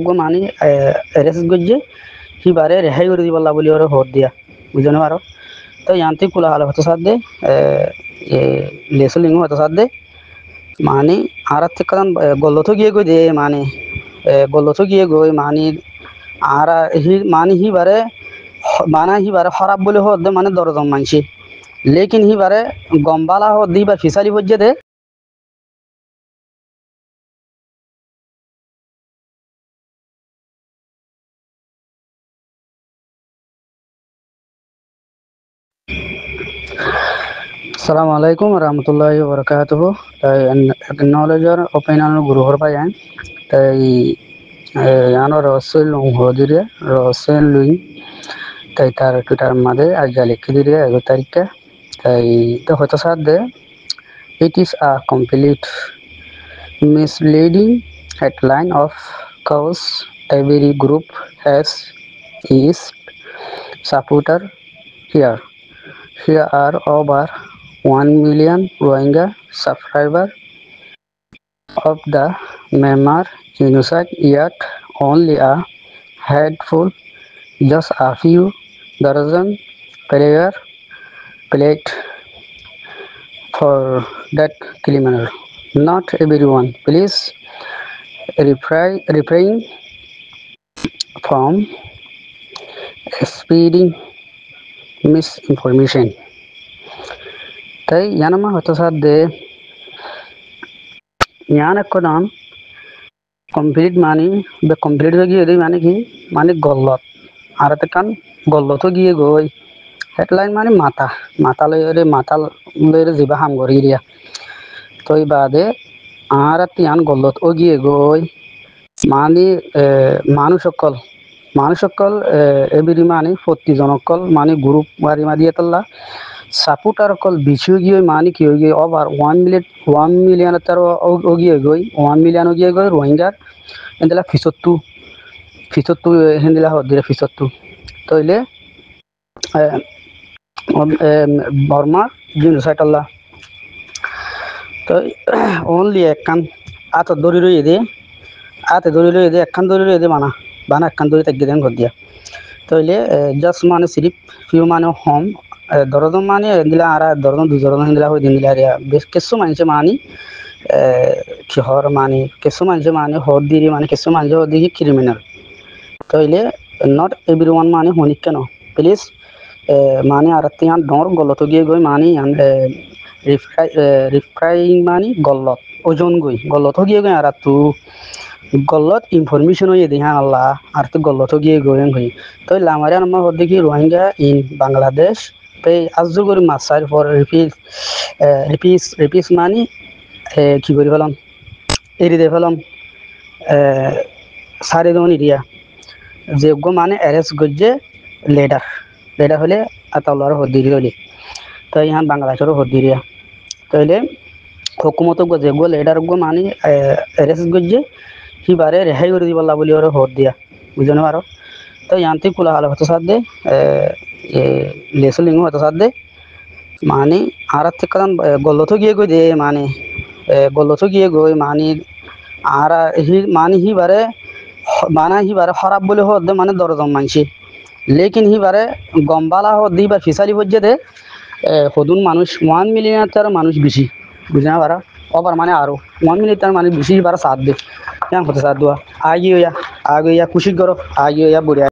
গো মানি erase গজ্জে হিবারে রেহাই করে দিবল্লা বলি ওরে হদ দিয়া বুঝনে পারো তো ইয়ান্তি কুলা হালে হতো সাদে লেসলিং হতো সাদে মানি আর থেকে কারণ গল্লত গিয়ে গই দে মানি গল্লত গিয়ে গই মানি আর হি বারে মানা হি বারে খারাপ বলে হদ দে মানে দরজম মানছি লেকিন হি বারে গম্বালা হদ দি বা ফিসালি হজ্জে দে আসসালামু আলাইকুম রহমতুল্লাহি ওয়া তাই নলেজর ওপিনিয়ন গ্রুপর পাই তাই ইয়ানো রসেল হদিরে রসেল লুই তাই তার টুইটার মাঝে আজ লিখে দিরে 11 তারিখে তাই তো হয়তো সাথ দে it is a complete misleading headline of course every group has its supporter here. Here are over 1 million Rohingya subscribers of the Myanmar genocide, yet only a handful, just a few dozen players played for that criminal. Not everyone. Please refrain from spreading misinformation. তাই ইয়ানামা হয়তো সাথে ইয়ান এক নাম complete মানি বে complete হয়ে গিয়ে মানে কি মানে গল্লত আর কান গল্লত গিয়ে গই হেডলাইন মানে মাথা মাথা লইরে জিবা হাম করি দিয়া তো এই বাদে আর তিয়ান গল্লত ও গিয়ে গই মানে মানুষ সকল এবিরি মানে 40 জনকল মানে গ্রুপ মারি মারিয়ে তল্লা সাপোর্টার কল বিছু গিয়ে মানে কি হয়ে গিয়ে ওভার 1 মিলিয়ন তার ও গিয়ে গই 1 মিলিয়ন ও গিয়ে গই রোহিঙ্গার এন্দলা ফিসত্তু হেন্দিলা হদিরে ফিসত্তু তইলে বর্মা জিনোসাইড আল্লাহ তো অনলি একখান আত দড়ি রয়ে দে একখান দড়ি রয়ে দে বানা একখান দড়ি তাক দেন ঘর দিয়া তইলে জাস্ট মানে সিরিপ ফিউ মানে হোম দরজন মানে দিলা আর দরজন দুজন দিলা হই দিলা রিয়া বেশ কিছু মানুষ মানি হর মানে কিছু মানুষ মানে হর দিরি মানে কিছু মানুষ হর দিকে ক্রিমিনাল তইলে নট এভরিওয়ান মানে হনিক কেন প্লিজ মানে আর তিয়ান ডর গলত গিয়ে গই মানে রিফ্রাইং মানে গলত ওজন গই গলত গিয়ে গই আর তু গলত ইনফরমেশন হয়ে দিহান আল্লাহ আর তো গলত গিয়ে গই হই তো লামারিয়া নম্বর হর দেখি রোহিঙ্গা ইন বাংলাদেশ তাই আজু করে মাসার পর রিপিস মানে কি করে ফেলাম এরি দিয়ে ফেলাম সারে দন এরিয়া যোগ্য মানে অ্যারেস্ট করছে লেডার হলে আতাউল্লাহর হদ্দিরি হলে তো ইহান বাংলাদেশেরও হদ্দিরিয়া তাইলে হুকুমত যোগ্য লেডার মানে অ্যারেস্ট করছে হিবারে রেহাই করে দিবল্লা বলি ওরা হদ দিয়া বুঝনে পারো তো ইয়ান্তি কুলা হালে হতো সাথে লেসলিং হতো সাথে মানে আর থেকে কারণ গল্লত গিয়ে গই দে মানে গল্লত গিয়ে গই মানে আর হি বারে মানা হি বারে খারাপ বলে হদ দে মানে দরজম মানছি লেকিন হি বারে গম্বালা হদ দি বা ফিসালি হজ্জে দে সদুন মানুষ 1 মিলিয়ন তার মানুষ বেশি বুঝে না পারা ওভার মানে আরো 1 মিলিয়ন তার মানুষ বেশি বারা সাথ দে কেন হতে সাথ দেওয়া আগে ইয়া খুশি করো আগে ইয়া বুড়িয়া